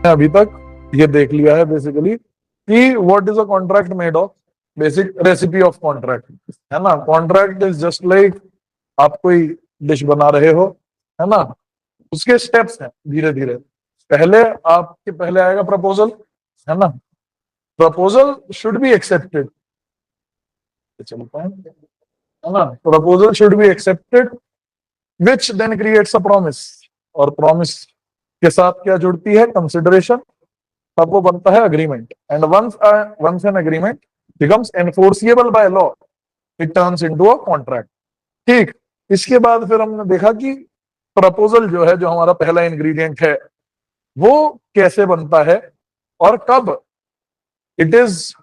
अभी तक ये देख लिया है बेसिकली कि what is a contract made of, basic recipe of contract, है ना। कॉन्ट्रैक्ट इज जस्ट लाइक आप कोई डिश बना रहे हो, है ना, उसके स्टेप्स हैं धीरे धीरे। पहले आपके पहले आएगा प्रपोजल, है ना। प्रपोजल शुड बी एक्सेप्टेड, चलता है ना। Proposal should be accepted which then creates a promise, और प्रॉमिस के साथ क्या जुड़ती है, कंसिडरेशन, तब वो बनता है agreement. And once an agreement becomes enforceable by law, it turns into a contract. ठीक, इसके बाद फिर हमने देखा कि प्रपोजल जो है, जो हमारा पहला इंग्रेडिएंट है, वो कैसे बनता है और कब it is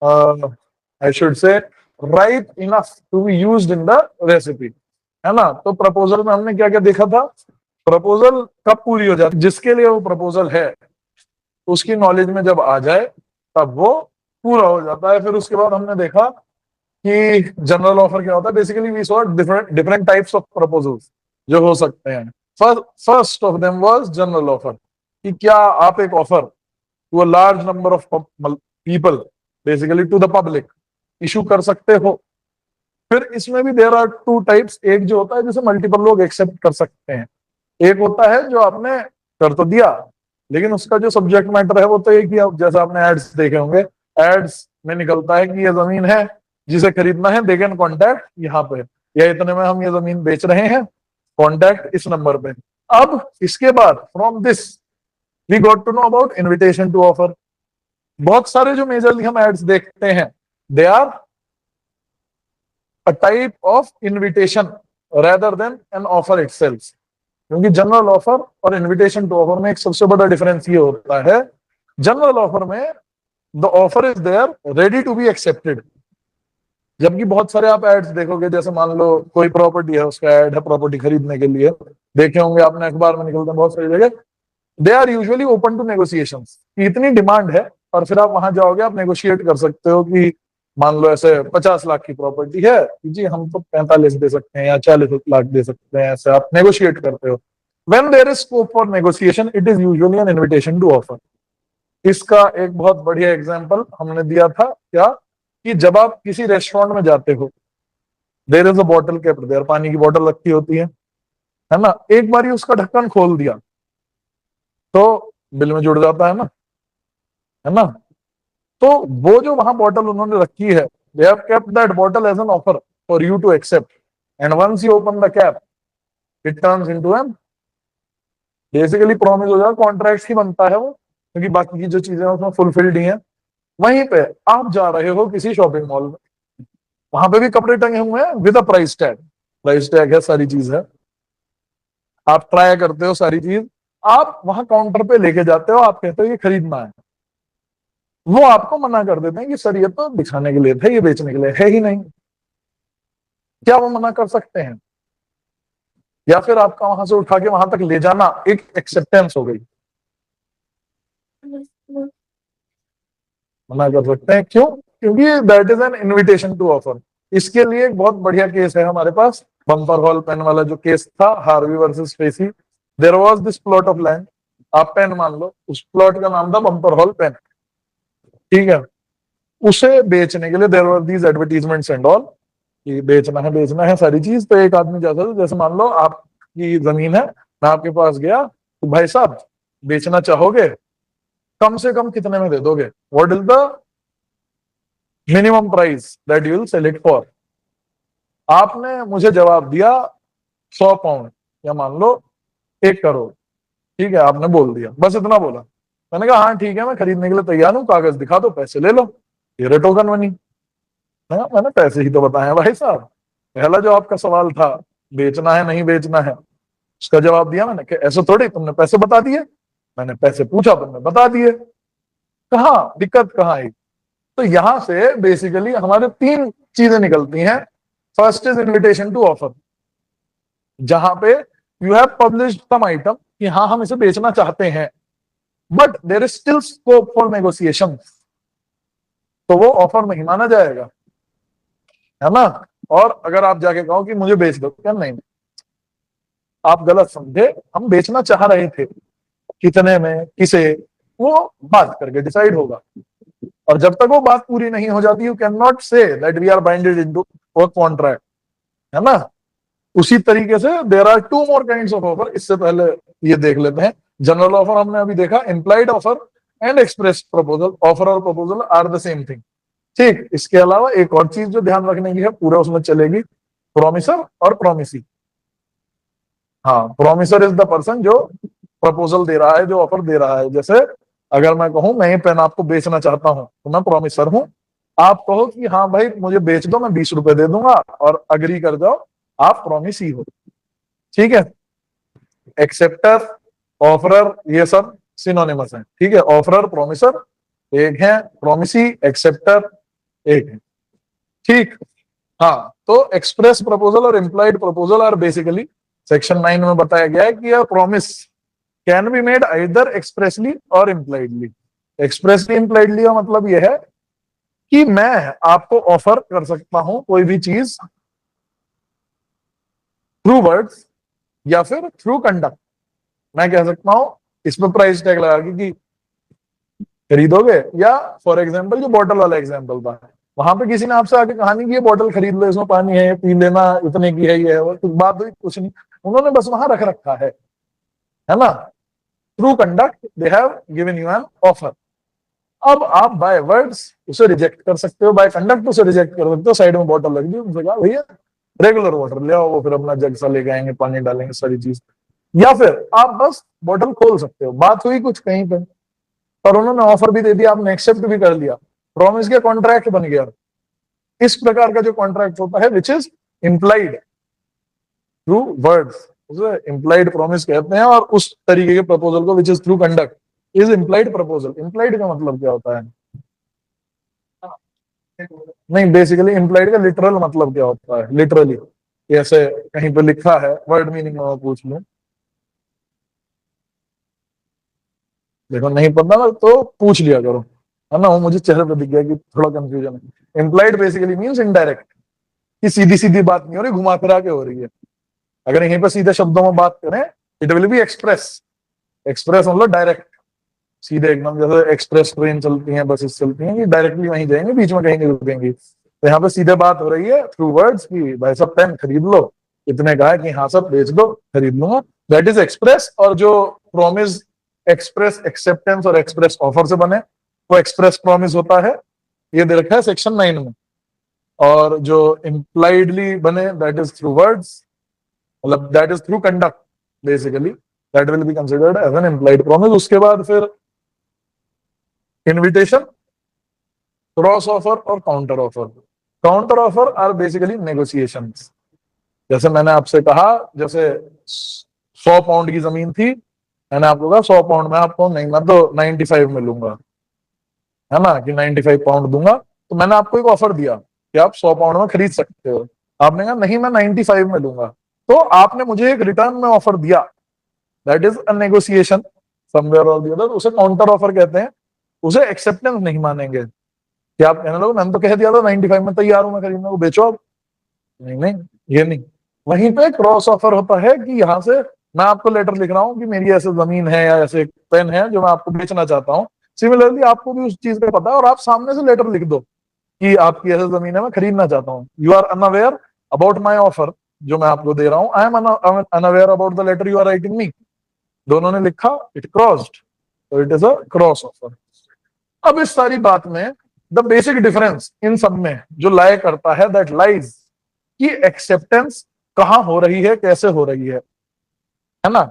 I should say right enough to be used in the recipe, है ना। तो प्रपोजल में हमने क्या क्या देखा था, प्रपोजल कब पूरी हो जाती है, जिसके लिए वो प्रपोजल है उसकी नॉलेज में जब आ जाए तब वो पूरा हो जाता है। फिर उसके बाद हमने देखा कि जनरल ऑफर क्या होता है। Basically we saw different different types of proposals जो हो सकते हैं। First of them was general offer, कि क्या आप एक offer to a large number of people, basically to the public, issue कर सकते हो। फिर इसमें भी देयर आर टू टाइप्स, एक जो होता है जिसे मल्टीपल लोग एक्सेप्ट कर सकते हैं, एक होता है जो आपने कर तो दिया लेकिन उसका जो सब्जेक्ट मैटर है वो तो एक ही। अब जैसा आपने एड्स देखे होंगे, एड्स में निकलता है कि ये जमीन है जिसे खरीदना है, दे कैन कॉन्टैक्ट यहाँ पे, या इतने में हम ये जमीन बेच रहे हैं, कॉन्टैक्ट इस नंबर पे। अब इसके बाद from this we got to know about invitation to offer. बहुत सारे जो मेजरली हम एड्स देखते हैं, they are a type of invitation rather than an offer itself. क्योंकि जनरल ऑफर और इनविटेशन टू ऑफर में एक सबसे बड़ा डिफरेंस ये होता है, जनरल ऑफर में the offer is there ready to be accepted, जबकि बहुत सारे आप एड्स देखोगे, जैसे मान लो कोई प्रॉपर्टी है, उसका एड है प्रॉपर्टी खरीदने के लिए, देखे होंगे आपने, अखबार में निकलते हैं बहुत सारी जगह, they are usually open to negotiation, इतनी डिमांड है और फिर आप वहां जाओगे, आप नेगोशिएट कर सकते हो कि मान लो ऐसे 50 लाख की प्रॉपर्टी है जी, हम तो 45 दे सकते हैं या 40 लाख दे सकते हैं, ऐसे आप नेगोशिएट करते हो। When there is scope for negotiation it is usually an invitation to offer. इसका एक बहुत बढ़िया एग्जांपल हमने दिया था क्या, कि जब आप किसी रेस्टोरेंट में जाते हो, there is a bottle kept there, पानी की बोतल रखी होती है ना, एक बार ही उसका ढक्कन खोल दिया तो बिल में जुड़ जाता है ना। तो वो जो वहां बॉटल उन्होंने रखी है, they have kept that bottle as an offer for you to accept, and once you open the cap it turns into an basically promise हो जाएगा, कॉन्ट्रैक्ट ही बनता है वो, क्योंकि बाकी की जो चीजें उसमें फुलफिल्ड ही है। वहीं पे आप जा रहे हो किसी शॉपिंग मॉल में, वहां पे भी कपड़े टंगे हुए हैं with a price tag, price tag है, सारी चीज है, आप ट्राई करते हो सारी चीज, आप वहां काउंटर पे लेके जाते हो, आप कहते हो ये खरीदना है, वो आपको मना कर देते हैं कि सर ये तो दिखाने के लिए था, ये बेचने के लिए है ही नहीं। क्या वो मना कर सकते हैं? या फिर आपका वहां से उठा के वहां तक ले जाना एक एक्सेप्टेंस हो गई, मना कर सकते हैं। क्यों? क्योंकि that is an invitation to offer. इसके लिए एक बहुत बढ़िया केस है हमारे पास, बम्पर हॉल पेन वाला जो केस था, Harvey versus Tracy. There was this plot of land, आप पेन मान लो, उस प्लॉट का नाम था बम्पर हॉल पेन, ठीक है। उसे बेचने के लिए there were these advertisements and all, कि बेचना है सारी चीज। तो एक आदमी जाता था, जैसे मान लो आपकी जमीन है, मैं आपके पास गया, तो भाई साहब बेचना चाहोगे, कम से कम कितने में दे दोगे, what is the minimum price that you will sell it for. आपने मुझे जवाब दिया 100 पाउंड, या मान लो 1 करोड़, ठीक है, आपने बोल दिया, बस इतना बोला। मैंने कहा हाँ ठीक है, मैं खरीदने के लिए तैयार हूँ, कागज दिखा दो, पैसे ले लो, ये टोकन बनी। मैंने पैसे ही तो बताए भाई साहब, पहला जो आपका सवाल था बेचना है नहीं बेचना है, उसका जवाब दिया मैंने कि ऐसे थोड़ी, तुमने पैसे बता दिए, मैंने पैसे पूछा तुमने बता दिए, कहाँ दिक्कत कहाँ आई। तो यहां से बेसिकली हमारे 3 चीजें निकलती हैं। First is invitation to offer, जहां पे you have published some item कि हाँ हम इसे बेचना चाहते हैं, but there is still scope for negotiation, तो वो ऑफर नहीं माना जाएगा, है ना। और अगर आप जाके कहो कि मुझे बेच दो, क्या नहीं, आप गलत समझे, हम बेचना चाह रहे थे, कितने में, किसे, वो बात करके डिसाइड होगा। और जब तक वो बात पूरी नहीं हो जाती, you can not say that we are binded into a contract, है ना। उसी तरीके से there are two more kinds of offer. इससे पहले ये देख लेते हैं, जनरल ऑफर हमने अभी देखा, implied offer and express proposal. Offer और proposal are the same thing. ठीक, इसके अलावा एक और चीज जो ध्यान रखने की है, पूरा उसमें चलेगी, प्रोमिसर और प्रोमिसी। हाँ, प्रोमिसर इज द पर्सन जो प्रपोजल दे रहा है, जो ऑफर दे रहा है। जैसे अगर मैं कहूं मैं ये पेन आपको बेचना चाहता हूं, तो मैं प्रोमिसर हूं। आप कहो कि हाँ भाई मुझे बेच दो, मैं 20 रुपए दे दूंगा, और अग्री कर जाओ, आप प्रोमिस ही हो। ठीक है। एक्सेप्टर, ऑफरर, ये सब सिनोनिमस है। ठीक है, ऑफरर प्रोमिसर एक है, प्रोमिसी एक्सेप्टर एक है। ठीक। हाँ, तो एक्सप्रेस प्रपोजल और implied proposal are basically, section 9 में बताया गया है कि यह promise can be made either expressly और इम्प्लाइडली। एक्सप्रेसली इम्प्लाइडली का मतलब यह है कि मैं आपको ऑफर कर सकता हूं कोई भी चीज थ्रू वर्ड्स या फिर थ्रू कंडक्ट। मैं कह सकता हूं इसमें प्राइस टैग लगा के कि खरीदोगे, या फॉर एग्जाम्पल जो बॉटल वाला एग्जाम्पल था, वहां पे किसी ने आपसे आके कहानी की ये बॉटल खरीद लो, इसमें पानी है, पी लेना, इतने की है, ये है वो, तो बात हुई कुछ नहीं, उन्होंने बस वहां रख रखा है ना। Through conduct they have given you an offer. अब आप बाय वर्ड्स उसे रिजेक्ट कर सकते हो, बाय कंडक्ट उसे रिजेक्ट कर सकते हो। साइड में बॉटल रख दी, उनसे कहा भैया रेगुलर वाटर ले आओ, वो फिर अपना जग सा लेके आएंगे, पानी डालेंगे, सारी चीज। या फिर आप बस बॉटल खोल सकते हो, बात हुई कुछ कहीं पे, और उन्होंने ऑफर भी दे दिया, आपने एक्सेप्ट भी कर लिया, प्रॉमिस के कॉन्ट्रैक्ट बन गया। इस प्रकार का जो कॉन्ट्रैक्ट होता है which is implied through words, उसे इम्प्लाइड प्रॉमिस कहते हैं। और उस तरीके के प्रपोजल को which is through conduct is implied proposal. Implied का मतलब क्या होता है? नहीं, बेसिकली इम्प्लाइड का लिटरल मतलब क्या होता है, लिटरली ऐसे कहीं पे लिखा है, वर्ड मीनिंग में पूछ लूं, देखो नहीं पता ना तो पूछ लिया करो, है ना। वो मुझे चेहरे पे दिख गया कि थोड़ा कंफ्यूजन है। इम्प्लाइड बेसिकली मीन्स इनडायरेक्ट, कि सीधी सीधी बात नहीं हो रही, घुमा फिरा के हो रही है। अगर यहीं पर सीधे शब्दों में बात करें, it will be express. Express मतलब डायरेक्ट, सीधे एकदम, जैसे एक्सप्रेस ट्रेन चलती है, बसेस चलती हैं, ये डायरेक्टली वहीं जाएंगे, बीच में कहीं नहीं रुकेंगी। तो यहाँ पे सीधे बात हो रही है थ्रू वर्ड्स की भाई सब पेन खरीद लो, इतने कहा है कि हाँ सब बेच दो, खरीद लूंगा, दैट इज एक्सप्रेस। और जो प्रॉमिस एक्सप्रेस एक्सेप्टेंस और एक्सप्रेस ऑफर से बने, वो एक्सप्रेस प्रॉमिस होता है, ये दे रखा है सेक्शन 9 में। और जो इम्प्लाइडली बने दैट इज थ्रू वर्ड्स, मतलब that is through conduct basically, that will be considered as an implied promise. उसके बाद फिर इनविटेशन, क्रॉस ऑफर और counter offer. Counter offer are basically negotiations. जैसे मैंने आपसे कहा, जैसे 100 पाउंड की जमीन थी, मैंने आपको कहा 100 पाउंड में आपको नहीं, मैं तो 95 में लूंगा, है ना, कि 95 पाउंड दूंगा। तो मैंने आपको एक ऑफर दिया कि आप 100 पाउंड में खरीद सकते हो। आपने कहा नहीं मैं 95 में लूंगा, तो आपने मुझे एक रिटर्न में ऑफर दिया, that is a negotiation somewhere और द अदर, उसे काउंटर ऑफर कहते हैं। उसे एक्सेप्टेंस नहीं मानेंगे कि आप कहने लगो मैंने तो कह दिया था 95 में तैयार हूं मैं खरीदने को, बेचो अब। नहीं नहीं, ये नहीं। वहीं पे क्रॉस ऑफर होता है कि यहाँ से मैं आपको लेटर लिख रहा हूँ कि मेरी ऐसे जमीन है या ऐसे पेन है जो मैं आपको बेचना चाहता हूँ। सिमिलरली आपको भी उस चीज का पता है, और आप सामने से लेटर लिख दो कि आपकी ऐसे जमीन है, मैं खरीदना चाहता हूँ। You are unaware about my offer, जो मैं आपको दे रहा हूँ, I am unaware about the letter you are writing me. दोनों ने लिखा, इट क्रॉस्ड, तो it is a cross offer. अब इस सारी बात में द बेसिक डिफरेंस इन सब में जो लाए करता है, दैट लाइज कि एक्सेप्टेंस कहां हो रही है, कैसे हो रही है ना।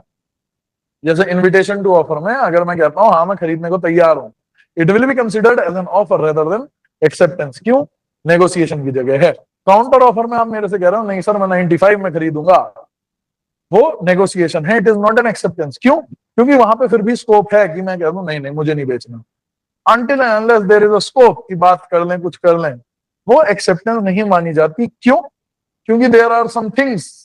जैसे इनविटेशन टू ऑफर में अगर मैं कहता हूं हाँ मैं खरीदने को तैयार हूं, it will be considered as an offer rather than acceptance. क्यों? नेगोशिएशन की जगह है। काउंटर ऑफर में आप मेरे से कह रहे हो नहीं सर मैं 95 में खरीदूंगा, वो नेगोशिएशन है, it is not an acceptance. क्यों? क्योंकि वहां पे फिर भी स्कोप है कि मैं कह दूं नहीं नहीं मुझे नहीं बेचना, until and unless there is a scope की बात कर लें, कुछ कर लें, वो एक्सेप्टेंस नहीं मानी जाती। क्यों? क्योंकि देयर आर सम थिंग्स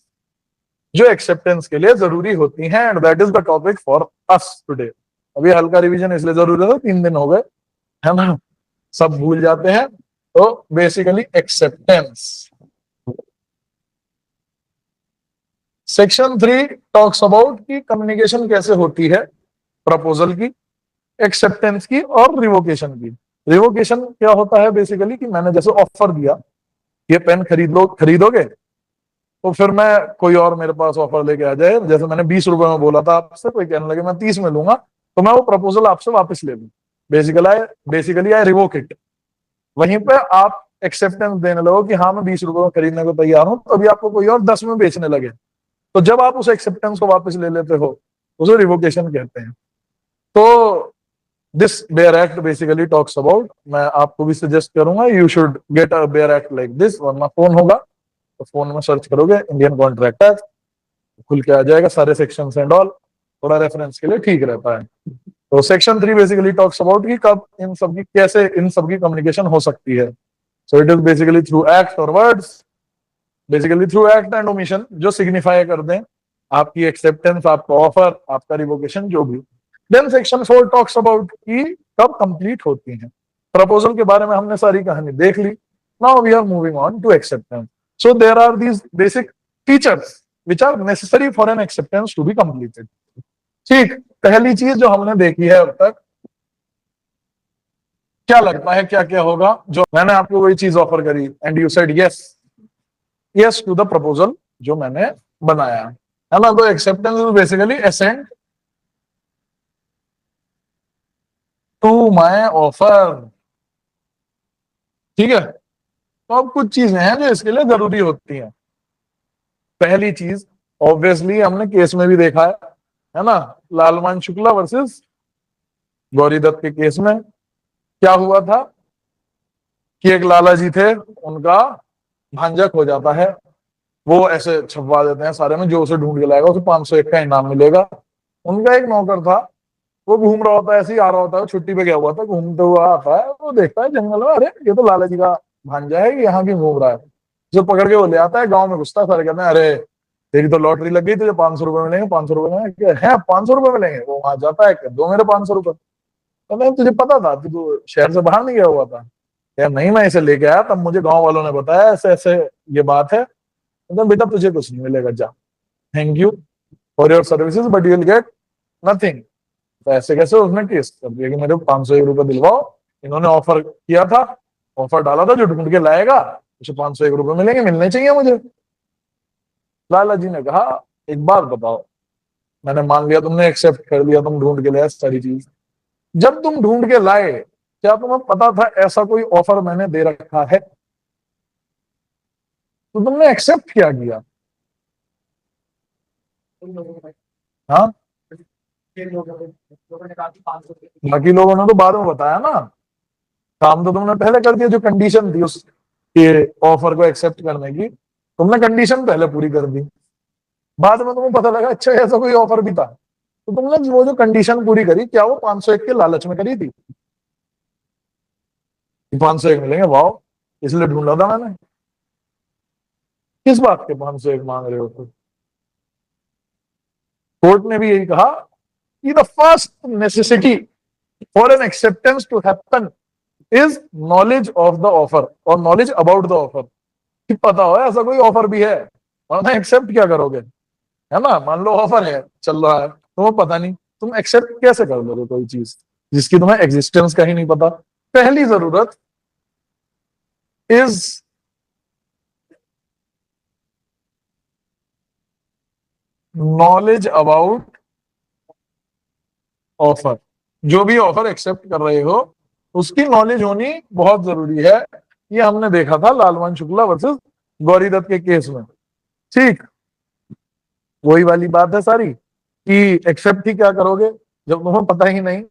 जो एक्सेप्टेंस के लिए जरूरी होती हैं, and that is the topic for us today. अभी हल्का रिवीजन इसलिए जरूरी था, 3 दिन हो गए, है ना, सब भूल जाते हैं। तो basically acceptance, section 3 talks about की कम्युनिकेशन कैसे होती है प्रपोजल की, एक्सेप्टेंस की और रिवोकेशन की। रिवोकेशन क्या होता है बेसिकली कि मैंने जैसे ऑफर दिया, ये पेन खरीदोगे, तो फिर मैं कोई और मेरे पास ऑफर लेके आ जाए, जैसे मैंने 20 रुपए में बोला था आपसे, कोई कहने लगे मैं 30 में लूंगा, तो मैं वो प्रपोजल आपसे वापस ले लूं। Basically I revoke it. वहीं पे आप एक्सेप्टेंस देने लगो कि हाँ मैं 20 रुपए में खरीदने को तैयार हूं, तो अभी आपको कोई और 10 में बेचने लगे, तो जब आप उस एक्सेप्टेंस को वापस ले लेते हो, उसे रिवोकेशन कहते हैं। तो this bare act basically talks about, मैं आपको भी सजेस्ट करूंगा you should get a bare act like this, वरना फोन होगा तो फोन में सर्च करोगे इंडियन कॉन्ट्रैक्ट एक्ट, खुल के आ जाएगा सारे सेक्शन एंड ऑल, थोड़ा रेफरेंस के लिए ठीक रहता है। तो सेक्शन 3 बेसिकली टॉक्स अबाउट कि कब इन सबकी कैसे इन सबकी कम्युनिकेशन हो सकती है। So it is basically through act और words, basically through act and omission, जो सिग्निफाई कर दें आपकी एक्सेप्टेंस, आपका ऑफर, आपका रिवोकेशन, जो भी। देन सेक्शन 4 टॉक्स अबाउट कि कब कंप्लीट होती हैं। प्रपोजल के बारे में हमने सारी कहानी देख ली, now we are moving on to acceptance. So there are these basic features which are necessary for an acceptance to be completed. ठीक, पहली चीज जो हमने देखी है अब तक, क्या लगता है क्या क्या होगा जो मैंने आपको वही चीज ऑफर करी and you said yes, yes to the proposal जो मैंने बनाया, है ना। तो acceptance is basically assent to my offer. ठीक है, तो अब कुछ चीजें हैं जो इसके लिए जरूरी होती हैं। पहली चीज, ऑब्वियसली हमने केस में भी देखा है ना, लालमान शुक्ला वर्सेस गौरी दत्त के केस में क्या हुआ था कि एक लाला जी थे, उनका भांजा खो जाता है, वो ऐसे छपवा देते हैं सारे में, जो उसे ढूंढ के लाएगा उसे 501 का इनाम मिलेगा। उनका एक नौकर था, वो घूम रहा होता है, ऐसे ही आ रहा होता है, छुट्टी पे गया हुआ था, घूमते हुआ आता है, वो देखता है जंगल में, अरे ये तो लाला जी का भांजा है, ये यहाँ क्यों घूम रहा है। जो पकड़ के वो ले आता है, गांव में घुसता है, सारे कहते हैं अरे तेरी तो लॉटरी लग गई, तुझे 500 रुपए मिलेंगे, 500 रुपए में है, 500 रुपए मिलेंगे। वो वहां जाता है, दो मेरे 500 रुपए। कहते हैं तुझे पता था कि तू शहर से बाहर नहीं गया हुआ था? यार नहीं, मैं इसे लेके आया, तब मुझे गांव वालों ने बताया ऐसे ऐसे ये बात है। कहते बेटा तुझे कुछ नहीं मिलेगा, जा, thank you for your services but you will get nothing. तो ऐसे कैसे उसने टेस्ट कर दिया कि मेरे को 501 रुपए दिलवाओ, इन्होंने ऑफर किया था, ऑफर डाला था, जो ढूंढ के लाएगा उसे 501 रुपए मिलेंगे, मिलने चाहिए मुझे। लाला जी ने कहा एक बात बताओ, मैंने मान लिया तुमने एक्सेप्ट कर लिया, तुम ढूंढ के लाए सारी चीज, जब तुम ढूंढ के लाए क्या तुम्हें पता था ऐसा कोई ऑफर मैंने दे रखा है? तो तुमने एक्सेप्ट क्या किया? हाँ, बाकी लोगों ने तो बाद में बताया ना, काम तो तुमने पहले कर दिया, जो कंडीशन थी उसके ऑफर को एक्सेप्ट करने की, तुमने कंडीशन पहले पूरी कर दी, बाद में तुम्हें पता लगा अच्छा ऐसा कोई ऑफर भी था, तो तुमने वो जो कंडीशन पूरी करी, क्या वो 501 के लालच में करी थी? 501 मिलेंगे, वाह, इसलिए ढूंढा था मैंने। किस बात के 501 मांग रहे हो तुम? कोर्ट ने भी यही कहा कि the first necessity for an acceptance to happen is knowledge of the offer और नॉलेज अबाउट द ऑफर, कि पता हो ऐसा कोई ऑफर भी है, वरना एक्सेप्ट क्या करोगे, है ना। मान लो ऑफर है चल रहा है, तुम्हें पता नहीं, तुम एक्सेप्ट कैसे कर लोगे कोई चीज जिसकी तुम्हें एग्जिस्टेंस का ही नहीं पता? पहली जरूरत इज नॉलेज अबाउट ऑफर। जो भी ऑफर एक्सेप्ट कर रहे हो उसकी नॉलेज होनी बहुत जरूरी है। ये हमने देखा था लालमान शुक्ला वर्सेस गौरी दत्त के केस में। ठीक, वही वाली बात है सारी कि एक्सेप्ट ही क्या करोगे जब तुम्हें पता ही नहीं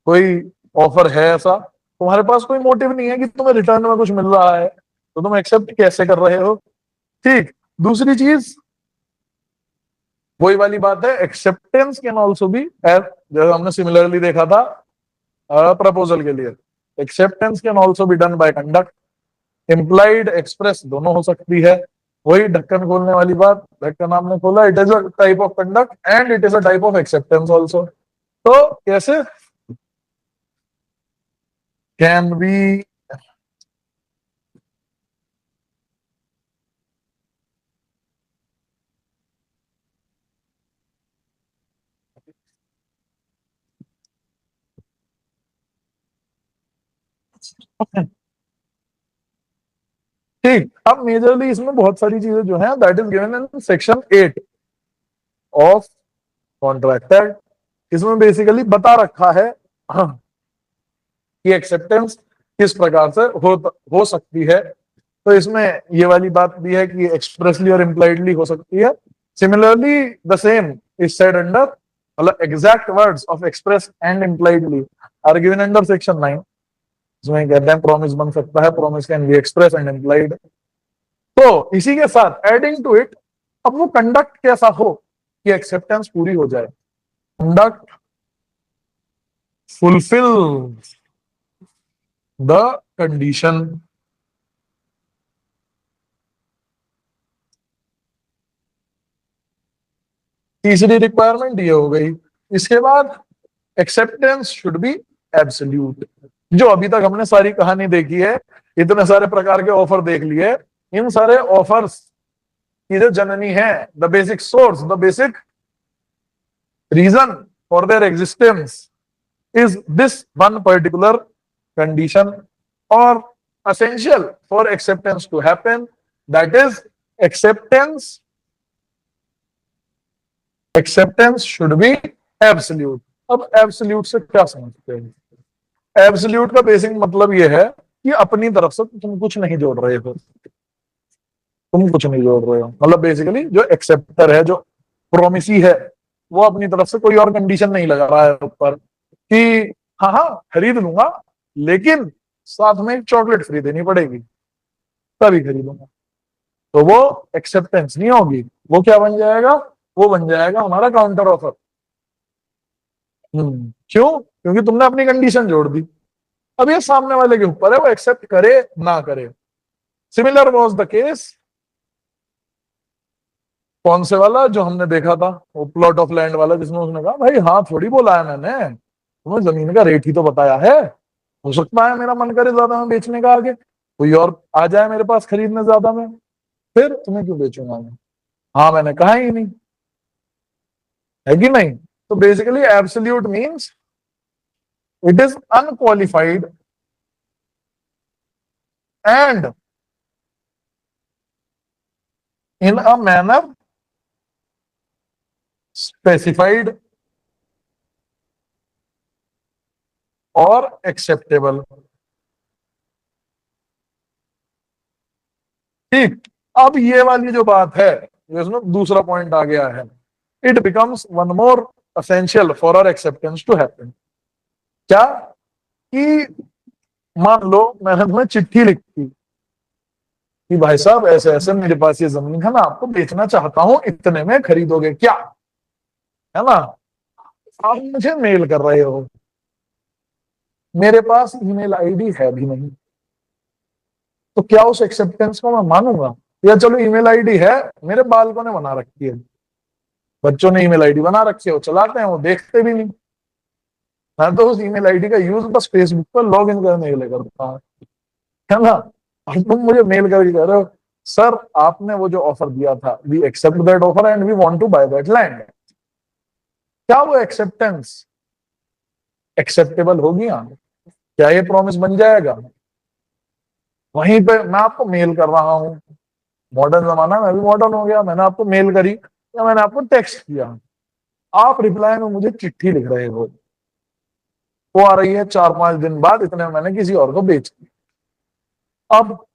कोई ऑफर है ऐसा, तुम्हारे पास कोई मोटिव नहीं है कि तुम्हें रिटर्न में कुछ मिल रहा है, तो तुम एक्सेप्ट कैसे कर रहे हो? ठीक, दूसरी चीज वही वाली बात है, एक्सेप्टेंस कैन ऑल्सो बी, जैसे हमने सिमिलरली देखा था प्रपोजल के लिए, acceptance can also be done by conduct, implied express दोनों हो सकती है। वही ढक्कन खोलने वाली बात, ढक्कन आपने खोला, it is a type of conduct and it is a type of acceptance also. तो कैसे कैन बी, ठीक, अब मेजरली इसमें बहुत सारी चीजें जो है that is given in section 8 of contract act. इसमें बेसिकली बता रखा है कि एक्सेप्टेंस किस प्रकार से हो सकती है। तो इसमें ये वाली बात भी है कि एक्सप्रेसली और इम्प्लाइडली हो सकती है। Similarly the same is said under, मतलब exact words of express and impliedly are given under section 9। इसमें कहते हैं प्रॉमिस बन सकता है, promise can be express and implied. तो इसी के साथ एडिंग टू इट, अब वो कंडक्ट कैसा हो कि एक्सेप्टेंस पूरी हो जाए। Conduct fulfil the condition. तीसरी रिक्वायरमेंट ये हो गई। इसके बाद एक्सेप्टेंस शुड बी एब्सोल्यूट। जो अभी तक हमने सारी कहानी देखी है, इतने सारे प्रकार के ऑफर देख लिए, इन सारे ऑफर्स की जो जननी है, the basic source, the basic reason for their existence is this one particular condition or essential for acceptance to happen, that is acceptance should be absolute। अब absolute से क्या समझते हैं? एब्सोल्यूट का बेसिक मतलब यह है कि अपनी तरफ से तुम कुछ नहीं जोड़ रहे हो, तुम कुछ नहीं जोड़ रहे हो। मतलब बेसिकली जो एक्सेप्टर है, जो प्रोमिसी है, वो अपनी तरफ से कोई और कंडीशन नहीं लगा रहा है ऊपर कि हाँ हाँ खरीद लूंगा, लेकिन साथ में एक चॉकलेट फ्री देनी पड़ेगी तभी खरीदूंगा। तो वो एक्सेप्टेंस नहीं होगी, वो क्या बन जाएगा? वो बन जाएगा हमारा काउंटर ऑफर। क्यों? क्योंकि तुमने अपनी कंडीशन जोड़ दी। अब ये सामने वाले के ऊपर है वो एक्सेप्ट करे ना करे। सिमिलर वाज द केस, कौन से वाला जो हमने देखा था, वो प्लॉट ऑफ लैंड वाला, जिसमें उसने कहा भाई हाँ थोड़ी बोला है मैंने, तुम्हें जमीन का रेट ही तो बताया है, हो सकता है मेरा मन करे ज्यादा में बेचने का, आगे कोई और आ जाए मेरे पास खरीदने ज्यादा में, फिर तुम्हें क्यों बेचूंगा मैं? हाँ मैंने कहा ही नहीं, है कि नहीं? तो basically absolute means it is unqualified and in a manner specified और एक्सेप्टेबल। ठीक, अब ये वाली जो बात है, इसमें दूसरा पॉइंट आ गया है, it becomes one more essential for our acceptance to happen. क्या? कि मान लो मैंने तुम्हें चिट्ठी लिखी कि भाई साहब ऐसे ऐसे मेरे पास ये जमीन है, मैं आपको बेचना चाहता हूं, इतने में खरीदोगे क्या? है ना? आप मुझे मेल कर रहे हो, मेरे पास ईमेल आईडी है भी नहीं, तो क्या उस एक्सेप्टेंस को मैं मानूंगा? या चलो ईमेल आईडी है, मेरे बालकों ने बना रखी है, बच्चों ने ईमेल आईडी बना रखी है, वो चलाते हैं, वो देखते भी नहीं। मैं तो उस ईमेल आईडी का यूज बस फेसबुक पर लॉग इन करने के लिए करता हूँ, है ना? और तुम मुझे मेल करके कह रहे हो सर आपने वो जो ऑफर दिया था, we accept that offer and we want to buy that land. क्या वो एक्सेप्टेंस एक्सेप्टेबल होगी? क्या ये प्रॉमिस बन जाएगा? वहीं पे मैं आपको मेल कर रहा हूँ, मॉडर्न जमाना में भी मॉडर्न हो गया, मैंने आपको मेल करी या मैंने आपको टेक्स्ट किया, आप रिप्लाई में मुझे चिट्ठी लिख रहे हो, वो आ रही है 4-5 दिन बाद, इतने में मैंने किसी और को बेच दी। अब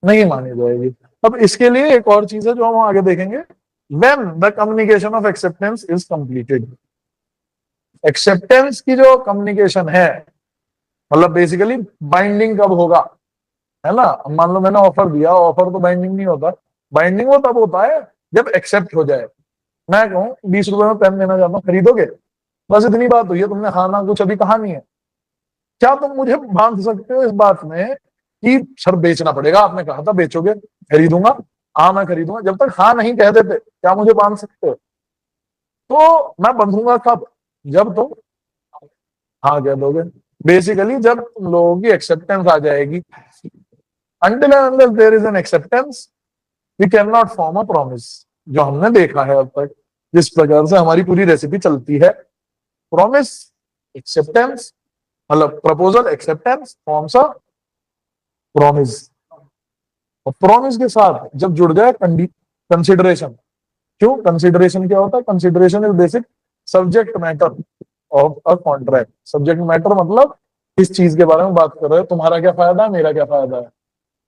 नहीं मानी जाएगी। अब इसके लिए एक और चीज है जो हम आगे देखेंगे, when the communication of acceptance is completed. Acceptance की जो कम्युनिकेशन है, मतलब बेसिकली बाइंडिंग कब होगा, है ना? मान लो मैंने ऑफर दिया, ऑफर तो बाइंडिंग नहीं होता, बाइंडिंग वो तब होता है जब एक्सेप्ट हो जाए। मैं कहूँ 20 रुपए में पेन देना चाहता हूँ, खरीदोगे? बस इतनी बात हुई है, तुमने हाँ ना कुछ अभी कहा नहीं है। क्या तुम मुझे बांध सकते हो इस बात में कि सर बेचना पड़ेगा, आपने कहा था बेचोगे, खरीदूंगा, हाँ मैं खरीदूंगा? जब तक हाँ नहीं कह देते क्या मुझे बांध सकते हो? तो मैं बंधूंगा कब? जब तुम हाँ कह दोगे। बेसिकली जब तुम लोगों की एक्सेप्टेंस आ जाएगी। until and unless there is an acceptance we cannot form a promise। जो हमने देखा है अब तक, जिस प्रकार से हमारी पूरी रेसिपी चलती है, प्रॉमिस, एक्सेप्टेंस, मतलब proposal, acceptance, forms a promise. और प्रॉमिस के साथ जब जुड़ जाए कंसिडरेशन। क्यों? कंसिडरेशन क्या होता है? Consideration is basic subject matter of a contract. Subject matter मतलब किस चीज के बारे में बात कर रहे हो, तुम्हारा क्या फायदा है, मेरा क्या फायदा है।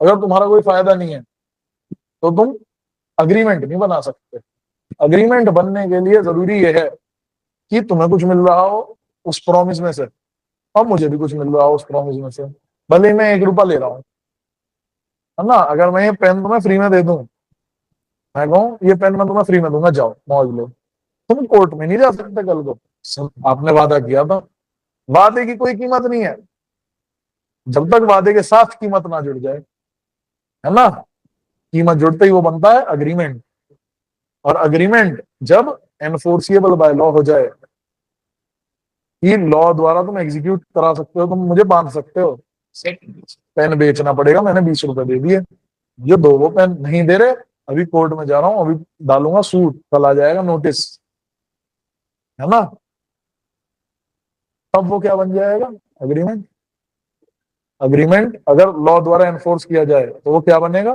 अगर तुम्हारा कोई फायदा नहीं है तो तुम अग्रीमेंट नहीं बना सकते। अग्रीमेंट बनने के लिए जरूरी यह है कि तुम्हें कुछ मिल रहा हो उस प्रॉमिस में से, और मुझे भी कुछ मिल रहा हो उस प्रॉमिस में से। भले ही मैं 1 रुपया ले रहा हूँ, है ना। अगर मैं ये पेन तुम्हें फ्री में दे दूं, मैं कहूँ ये पेन मैं तुम्हें फ्री में दूंगा, जाओ मौज लो, तुम कोर्ट में नहीं जा सकते कल को। आपने वादा किया था। वादे की कोई कीमत नहीं है जब तक वादे के साथ कीमत ना जुड़ जाए, है ना। कीमत जुड़ते ही वो बनता है अग्रीमेंट। और अग्रीमेंट जब एनफोर्सिएबल बाय लॉ हो जाए, कि लॉ द्वारा तुम एग्जीक्यूट करा सकते हो, तुम मुझे बांध सकते हो, पेन बेचना पड़ेगा, मैंने 20 रुपए दे दिए, ये दो, वो पेन नहीं दे रहे, अभी कोर्ट में जा रहा हूँ, अभी डालूंगा सूट, कल आ जाएगा नोटिस, है ना। तब वो क्या बन जाएगा? अग्रीमेंट। अग्रीमेंट अगर लॉ द्वारा एनफोर्स किया जाए तो वो क्या बनेगा?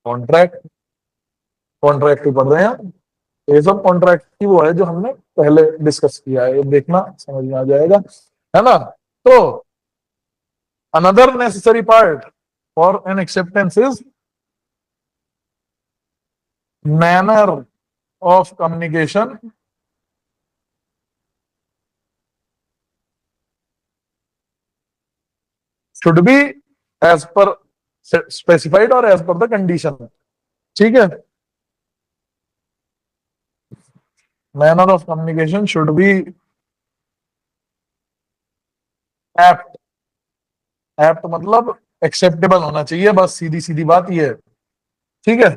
कॉन्ट्रैक्ट। कॉन्ट्रैक्ट ही पढ़ रहे हैं हम। ये सब कॉन्ट्रैक्ट की वो है जो हमने पहले डिस्कस किया है, ये देखना समझ में आ जाएगा, है ना। तो another necessary part for an acceptance is manner of communication should be as per specified और एज पर द कंडीशन। ठीक है। Manner of communication should be apt. Apt मतलब एक्सेप्टेबल होना चाहिए, बस सीधी सीधी बात ये है। ठीक है।